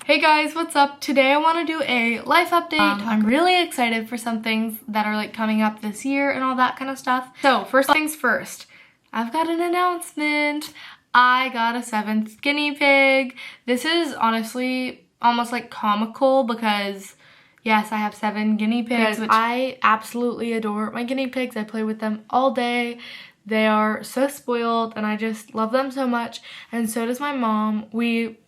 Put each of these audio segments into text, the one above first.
Hey guys, what's up? Today I want to do a life update. I'm really excited for some things that are like coming up this year and all that kind of stuff. So first things first, I've got an announcement. I got a 7th guinea pig. This is honestly almost like comical because yes, I have 7 guinea pigs, which I absolutely adore my guinea pigs. I play with them all day. They are so spoiled and I just love them so much. And so does my mom. We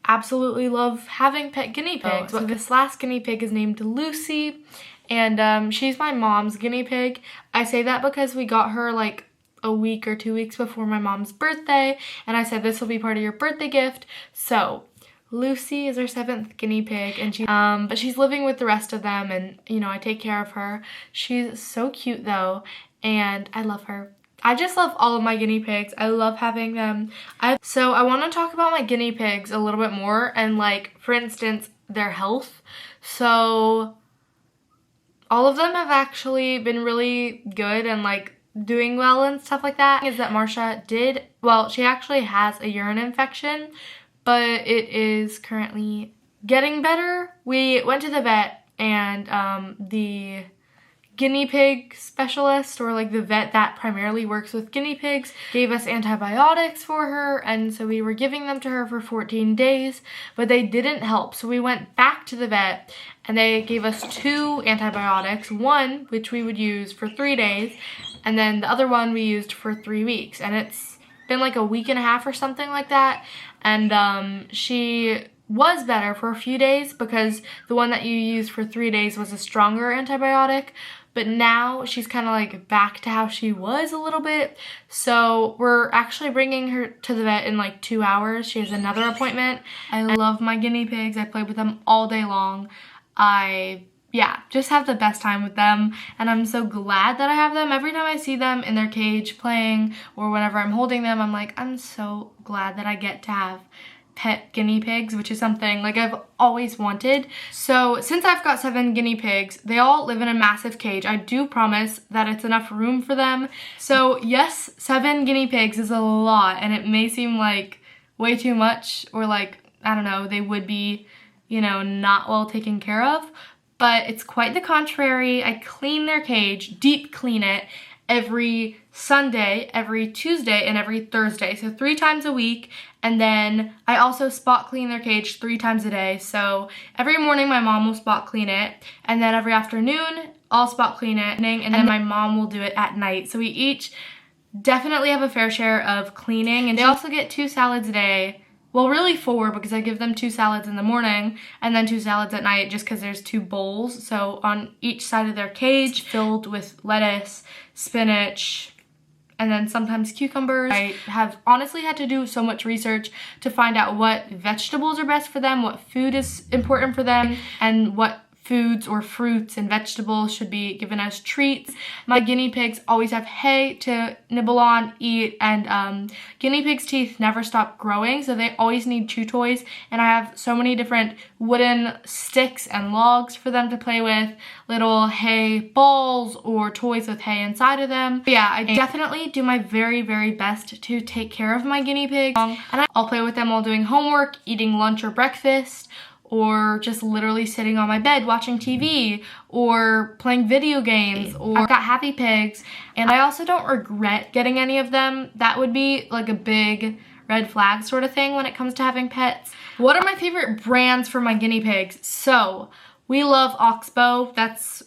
absolutely love having pet guinea pigs. So this last guinea pig is named Lucy, and she's my mom's guinea pig. I say that because we got her like a week or 2 weeks before my mom's birthday, and I said this will be part of your birthday gift. So Lucy is our 7th guinea pig, and but she's living with the rest of them, and you know, I take care of her. She's so cute though, and I love her. I just love all of my guinea pigs. I love having them. So I want to talk about my guinea pigs a little bit more and like, for instance, their health. So all of them have actually been really good and like doing well and stuff like that. Is that Marsha she actually has a urine infection, but it is currently getting better. We went to the vet, and the guinea pig specialist, or like the vet that primarily works with guinea pigs, gave us antibiotics for her, and so we were giving them to her for 14 days, but they didn't help. So we went back to the vet and they gave us 2 antibiotics, one which we would use for 3 days, and then the other one we used for 3 weeks, and it's been like a week and a half or something like that. And she was better for a few days because the one that you used for 3 days was a stronger antibiotic. But now she's kind of like back to how she was a little bit. So we're actually bringing her to the vet in like 2 hours. She has another appointment. I love my guinea pigs. I play with them all day long. Just have the best time with them. And I'm so glad that I have them. Every time I see them in their cage playing, or whenever I'm holding them, I'm like, I'm so glad that I get to have pet guinea pigs, which is something like I've always wanted. So since I've got 7 guinea pigs, they all live in a massive cage. I do promise that it's enough room for them. So yes, 7 guinea pigs is a lot, and it may seem like way too much, or like, I don't know, they would be, you know, not well taken care of, but it's quite the contrary. I clean their cage, deep clean it, every Sunday, every Tuesday, and every Thursday. So 3 times a week. And then I also spot clean their cage 3 times a day. So every morning my mom will spot clean it. And then every afternoon I'll spot clean it. And then my mom will do it at night. So we each definitely have a fair share of cleaning. And they also get 2 salads a day. Well, really 4, because I give them 2 salads in the morning and then 2 salads at night, just because there's 2 bowls. So on each side of their cage, filled with lettuce, spinach, and then sometimes cucumbers. I have honestly had to do so much research to find out what vegetables are best for them, what food is important for them, and what foods or fruits and vegetables should be given as treats. My guinea pigs always have hay to nibble on, eat, and guinea pigs' teeth never stop growing, so they always need chew toys, and I have so many different wooden sticks and logs for them to play with, little hay balls or toys with hay inside of them. But yeah, I definitely do my very, very best to take care of my guinea pigs, and I'll play with them while doing homework, eating lunch or breakfast, or just literally sitting on my bed watching TV, or playing video games, or I've got happy pigs, and I also don't regret getting any of them. That would be like a big red flag sort of thing when it comes to having pets. What are my favorite brands for my guinea pigs? So we love Oxbow. That's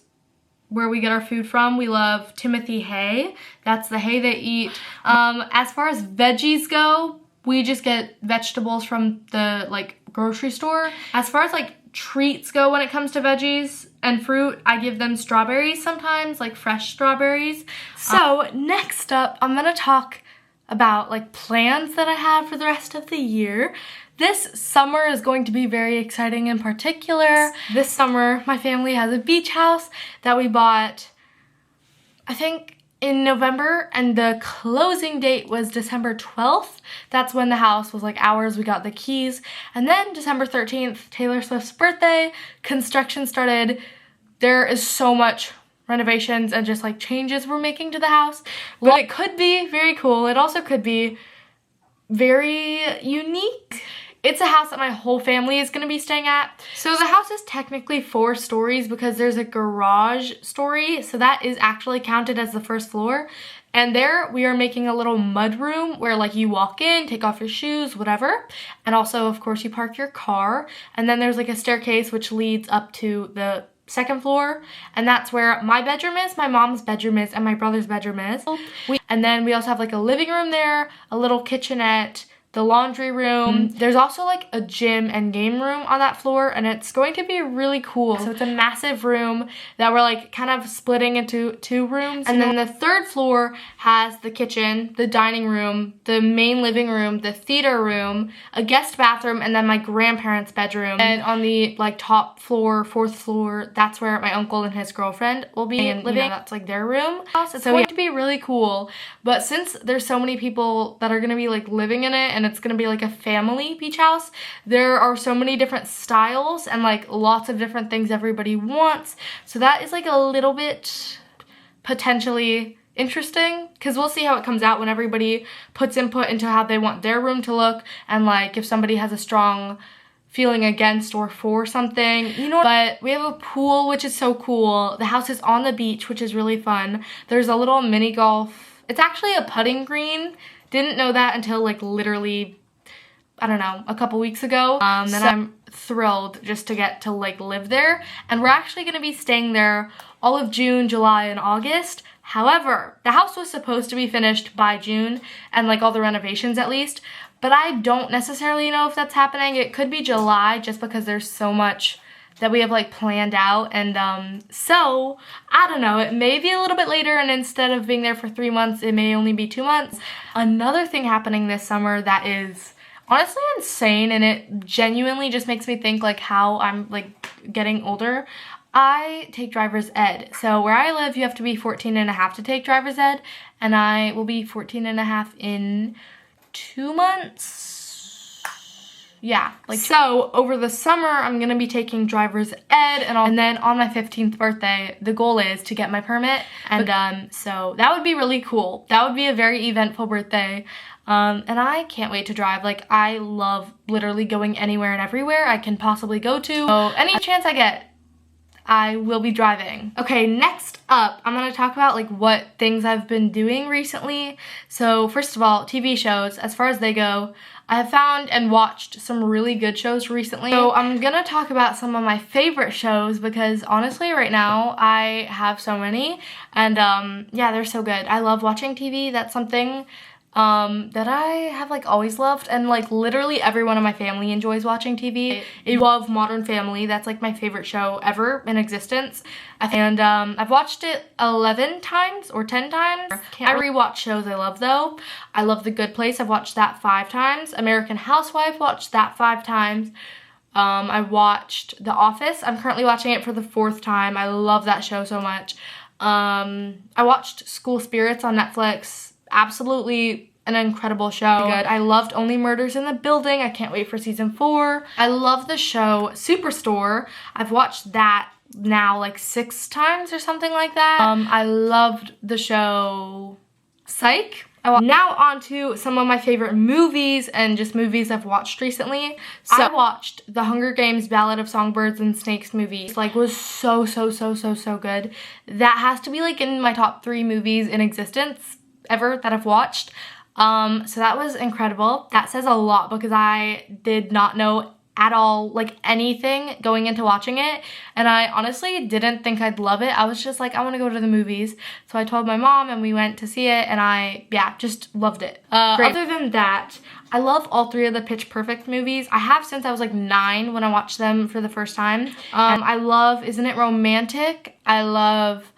where we get our food from. We love Timothy hay. That's the hay they eat. As far as veggies go, we just get vegetables from the like grocery store. As far as like treats go when it comes to veggies and fruit, I give them strawberries sometimes, like fresh strawberries. So next up, I'm gonna talk about like plans that I have for the rest of the year. This summer is going to be very exciting in particular. This summer, my family has a beach house that we bought, I think, in November, and the closing date was December 12th. That's when the house was like ours. We got the keys. And then December 13th, Taylor Swift's birthday, construction started. There is so much renovations and just like changes we're making to the house. Well, it could be very cool. It also could be very unique. It's a house that my whole family is going to be staying at. So the house is technically 4 stories because there's a garage story. So that is actually counted as the first floor. And there we are making a little mud room where like you walk in, take off your shoes, whatever. And also, of course, you park your car. And then there's like a staircase which leads up to the second floor, and that's where my bedroom is, my mom's bedroom is, and my brother's bedroom is. And then we also have like a living room there, a little kitchenette, the laundry room. There's also like a gym and game room on that floor, and it's going to be really cool. So it's a massive room that we're like kind of splitting into 2 rooms. And then the 3rd floor has the kitchen, the dining room, the main living room, the theater room, a guest bathroom, and then my grandparents' bedroom. And on the like top floor, 4th floor, that's where my uncle and his girlfriend will be living. You know, that's like their room. It's going to be really cool. But since there's so many people that are going to be like living in it, and it's gonna be like a family beach house, there are so many different styles and like lots of different things everybody wants. So that is like a little bit potentially interesting, because we'll see how it comes out when everybody puts input into how they want their room to look, and like if somebody has a strong feeling against or for something, you know. But we have a pool, which is so cool. The house is on the beach, which is really fun. There's a little mini golf. It's actually a putting green. Didn't know that until like literally, I don't know, a couple weeks ago. And I'm thrilled just to get to like live there. And we're actually gonna be staying there all of June, July, and August. However, the house was supposed to be finished by June, and like all the renovations at least, but I don't necessarily know if that's happening. It could be July just because there's so much that we have like planned out, and so I don't know, it may be a little bit later, and instead of being there for 3 months, it may only be 2 months. Another thing happening this summer that is honestly insane, and it genuinely just makes me think like how I'm like getting older. I take driver's ed. So where I live, you have to be 14 and a half to take driver's ed, and I will be 14 and a half in 2 months. Yeah, like so over the summer I'm gonna be taking driver's ed, and then on my 15th birthday the goal is to get my permit, and so that would be really cool. That would be a very eventful birthday, and I can't wait to drive. Like I love literally going anywhere and everywhere I can possibly go to, so any chance I get I will be driving. Okay, next up, I'm gonna talk about like what things I've been doing recently. So first of all, TV shows, as far as they go, I have found and watched some really good shows recently. So I'm gonna talk about some of my favorite shows because honestly right now I have so many, and yeah, they're so good. I love watching TV. That's something that I have like always loved, and like literally everyone in my family enjoys watching TV. I love Modern Family. That's like my favorite show ever in existence, and I've watched it 11 times or 10 times. I rewatch shows I love though. I love The Good Place. I've watched that 5 times. American Housewife, watched that 5 times. I watched The Office. I'm currently watching it for the 4th time. I love that show so much. I watched School Spirits on Netflix. Absolutely an incredible show. Good. I loved Only Murders in the Building. I can't wait for season 4. I love the show Superstore. I've watched that now like 6 times or something like that. I loved the show Psych. Now on to some of my favorite movies and just movies I've watched recently. So I watched the Hunger Games Ballad of Songbirds and Snakes movie. It's like was so good. That has to be like in my top 3 movies in existence ever that I've watched. So that was incredible. That says a lot because I did not know at all like anything going into watching it, and I honestly didn't think I'd love it. I was just like, I want to go to the movies. So I told my mom and we went to see it, and I just loved it. Other than that, I love all 3 of the Pitch Perfect movies. I have since I was like 9 when I watched them for the first time. I love Isn't It Romantic? I love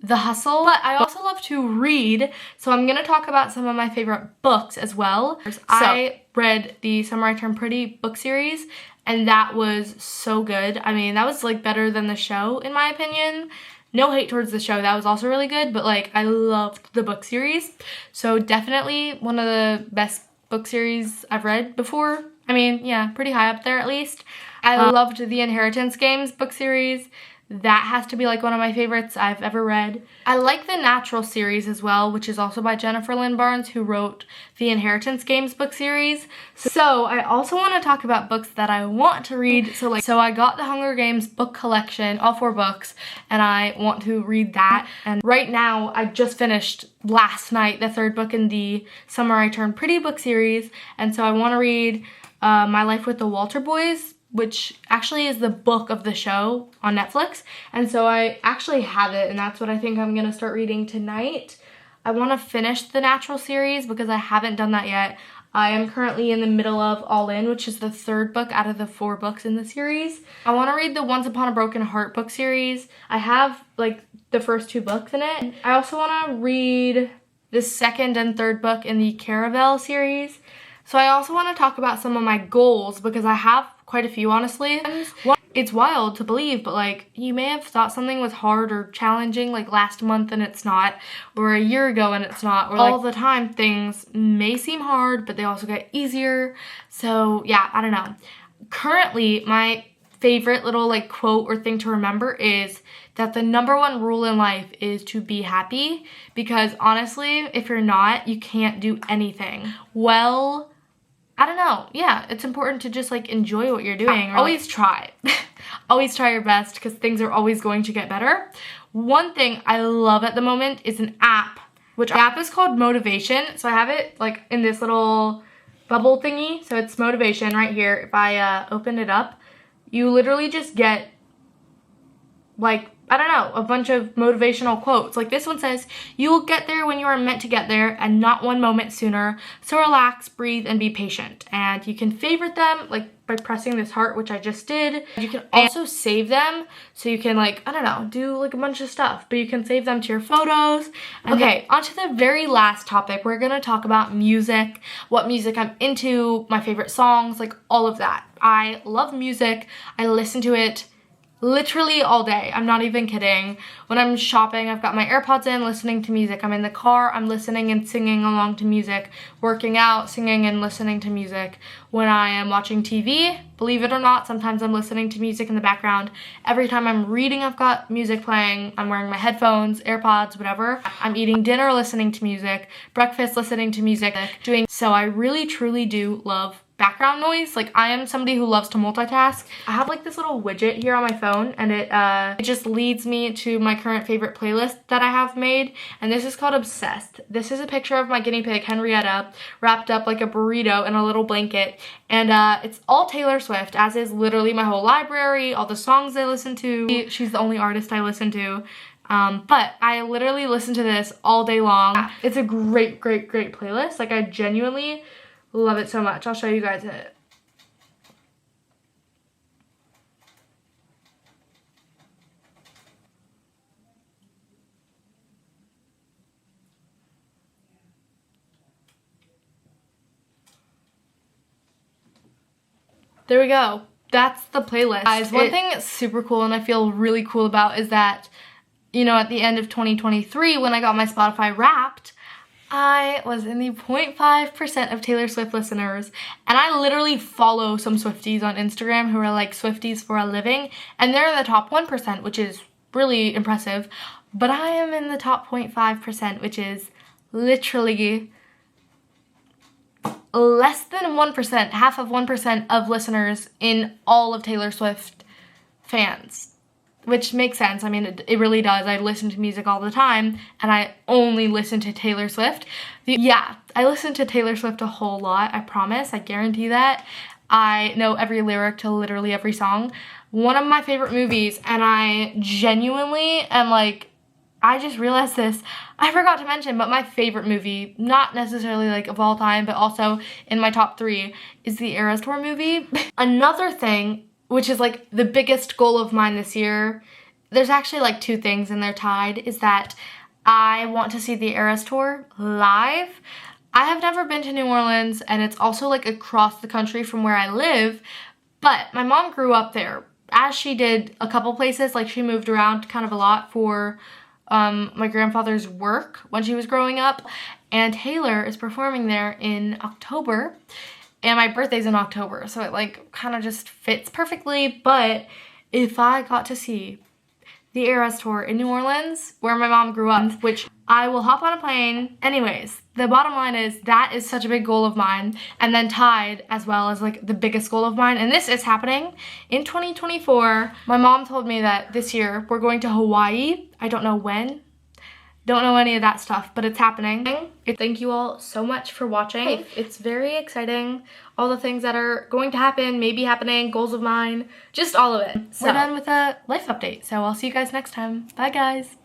The Hustle, but I also love to read, so I'm gonna talk about some of my favorite books as well. I read the Summer I Turned Pretty book series, and that was so good. I mean, that was like better than the show in my opinion. No hate towards the show, that was also really good, but like I loved the book series. So definitely one of the best book series I've read before. I mean, yeah, pretty high up there at least. I loved the Inheritance Games book series. That has to be like one of my favorites I've ever read. I like the Natural series as well, which is also by Jennifer Lynn Barnes, who wrote the Inheritance Games book series. So I also want to talk about books that I want to read. So I got the Hunger Games book collection, all 4 books, and I want to read that. And right now, I just finished last night the 3rd book in the Summer I Turned Pretty book series, and so I want to read My Life with the Walter Boys, which actually is the book of the show on Netflix. And so I actually have it, and that's what I think I'm gonna start reading tonight. I want to finish the Natural series because I haven't done that yet. I am currently in the middle of All In, which is the 3rd book out of the 4 books in the series. I want to read the Once Upon a Broken Heart book series. I have like the first 2 books in it. I also want to read the 2nd and 3rd book in the Caravel series. So I also want to talk about some of my goals because I have quite a few, honestly. It's wild to believe, but like you may have thought something was hard or challenging like last month and it's not, or a year ago and it's not, or like all the time things may seem hard, but they also get easier. So yeah, I don't know. Currently, my favorite little like quote or thing to remember is that the #1 rule in life is to be happy, because honestly, if you're not, you can't do anything. Well, I don't know. Yeah, it's important to just like enjoy what you're doing. Always try. Always try your best because things are always going to get better. One thing I love at the moment is an app, which app is called Motivation. So I have it like in this little bubble thingy. So it's Motivation right here. If I open it up, you literally just get like, I don't know, a bunch of motivational quotes. Like this one says, "You will get there when you are meant to get there and not one moment sooner. So relax, breathe, and be patient." And you can favorite them like by pressing this heart, which I just did. You can also save them. So you can like, I don't know, do like a bunch of stuff, but you can save them to your photos. Okay, on to the very last topic. We're gonna talk about music, what music I'm into, my favorite songs, like all of that. I love music. I listen to it literally all day. I'm not even kidding. When I'm shopping, I've got my AirPods in, listening to music. I'm in the car, I'm listening and singing along to music. Working out, singing and listening to music. When I am watching TV, believe it or not, sometimes I'm listening to music in the background. Every time I'm reading, I've got music playing. I'm wearing my headphones, AirPods, whatever. I'm eating dinner, listening to music. Breakfast, listening to music. So I really, truly do love background noise. Like I am somebody who loves to multitask. I have like this little widget here on my phone, and it just leads me to my current favorite playlist that I have made, and this is called Obsessed. This is a picture of my guinea pig Henrietta wrapped up like a burrito in a little blanket, and it's all Taylor Swift, as is literally my whole library, all the songs I listen to. She's the only artist I listen to. But I literally listen to this all day long. It's a great, great, great playlist. Like I genuinely love it so much. I'll show you guys it. There we go. That's the playlist. Guys, one thing that's super cool and I feel really cool about is that, you know, at the end of 2023 when I got my Spotify Wrapped, I was in the 0.5% of Taylor Swift listeners, and I literally follow some Swifties on Instagram who are like Swifties for a living, and they're in the top 1%, which is really impressive, but I am in the top 0.5%, which is literally less than 1%, half of 1% of listeners in all of Taylor Swift fans. Which makes sense. I mean, it really does. I listen to music all the time, and I only listen to Taylor Swift. Yeah, I listen to Taylor Swift a whole lot, I promise. I guarantee that. I know every lyric to literally every song. One of my favorite movies, and I genuinely am like, I just realized this. I forgot to mention, but my favorite movie, not necessarily like of all time, but also in my top 3, is the Eras Tour movie. Another thing, which is like the biggest goal of mine this year, there's actually like 2 things and they're tied, is that I want to see the Eras Tour live. I have never been to New Orleans, and it's also like across the country from where I live, but my mom grew up there, as she did a couple places. Like she moved around kind of a lot for my grandfather's work when she was growing up, and Taylor is performing there in October. And my birthday's in October, so it like kind of just fits perfectly. But if I got to see the Eras Tour in New Orleans, where my mom grew up, which I will hop on a plane. Anyways, the bottom line is that is such a big goal of mine, and then tied as well as like the biggest goal of mine, and this is happening in 2024. My mom told me that this year we're going to Hawaii. I don't know when. Don't know any of that stuff, but it's happening. Thank you all so much for watching. It's very exciting. All the things that are going to happen, maybe happening, goals of mine, just all of it. So, we're done with a life update, so I'll see you guys next time. Bye, guys.